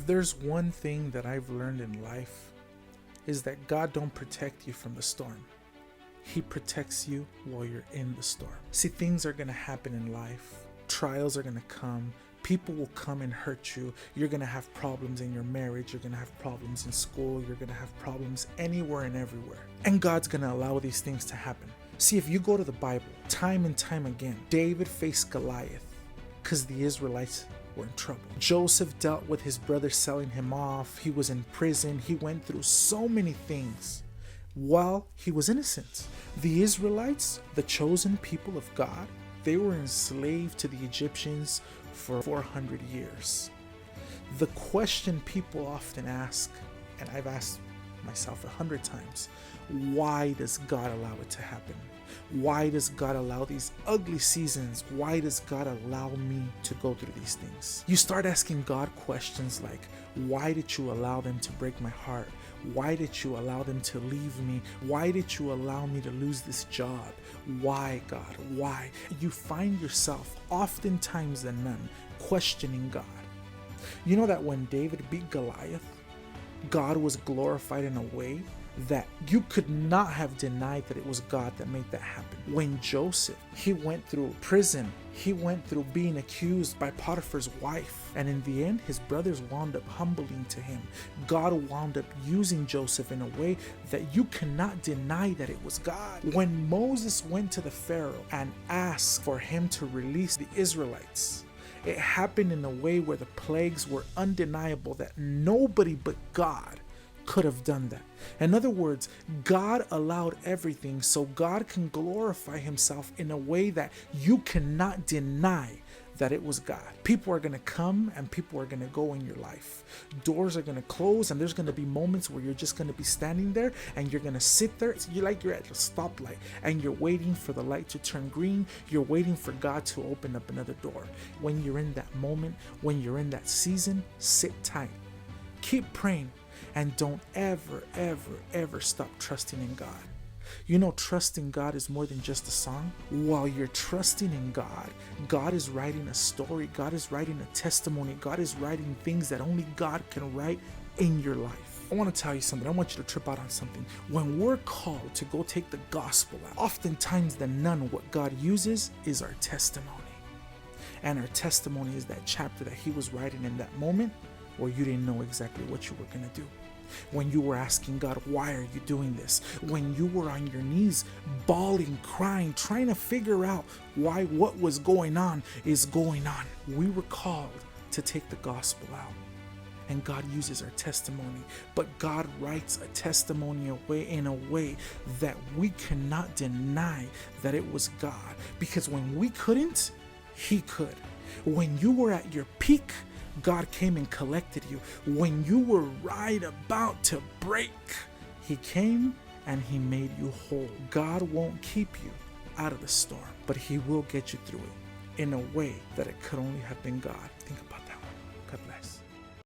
there's one thing that I've learned in life, is that God don't protect you from the storm. He protects you while you're in the storm. See, things are going to happen in life. Trials are going to come. People will come and hurt you. You're going to have problems in your marriage. You're going to have problems in school. You're going to have problems anywhere and everywhere. And God's going to allow these things to happen. See, if you go to the Bible, time and time again, David faced Goliath because the Israelites were in trouble. Joseph dealt with his brother selling him off. He was in prison. He went through so many things while he was innocent. The Israelites, the chosen people of God, they were enslaved to the Egyptians for 400 years. The question people often ask, and I've asked myself 100 times, why does God allow it to happen? Why does God allow these ugly seasons? Why does God allow me to go through these things? You start asking God questions like, why did you allow them to break my heart? Why did you allow them to leave me? Why did you allow me to lose this job? Why, God? Why? You find yourself, oftentimes than none, questioning God. You know that when David beat Goliath, God was glorified in a way that you could not have denied that it was God that made that happen. When Joseph, he went through prison, he went through being accused by Potiphar's wife, and in the end, his brothers wound up humbling to him. God wound up using Joseph in a way that you cannot deny that it was God. When Moses went to the Pharaoh and asked for him to release the Israelites, it happened in a way where the plagues were undeniable, that nobody but God could have done that. In other words, God allowed everything so God can glorify himself in a way that you cannot deny that it was God. People are going to come and people are going to go in your life. Doors are going to close, and there's going to be moments where you're just going to be standing there and you're going to sit there. You're like you're at a stoplight and you're waiting for the light to turn green. You're waiting for God to open up another door. When you're in that moment, when you're in that season, sit tight. Keep praying. And don't ever stop trusting in God. You know, trusting God is more than just a song. While you're trusting in God, God is writing a story. God is writing a testimony. God is writing things that only God can write in your life. I want to tell you something. I want you to trip out on something. When we're called to go take the gospel out, oftentimes than none, what God uses is our testimony. And our testimony is that chapter that he was writing in that moment where you didn't know exactly what you were going to do. When you were asking God, why are you doing this? When you were on your knees, bawling, crying, trying to figure out why what was going on is going on. We were called to take the gospel out. And God uses our testimony. But God writes a testimony in a way that we cannot deny that it was God. Because when we couldn't, he could. When you were at your peak, God came and collected you. When you were right about to break, he came and he made you whole. God won't keep you out of the storm, but he will get you through it in a way that it could only have been God. Think about that one. God bless.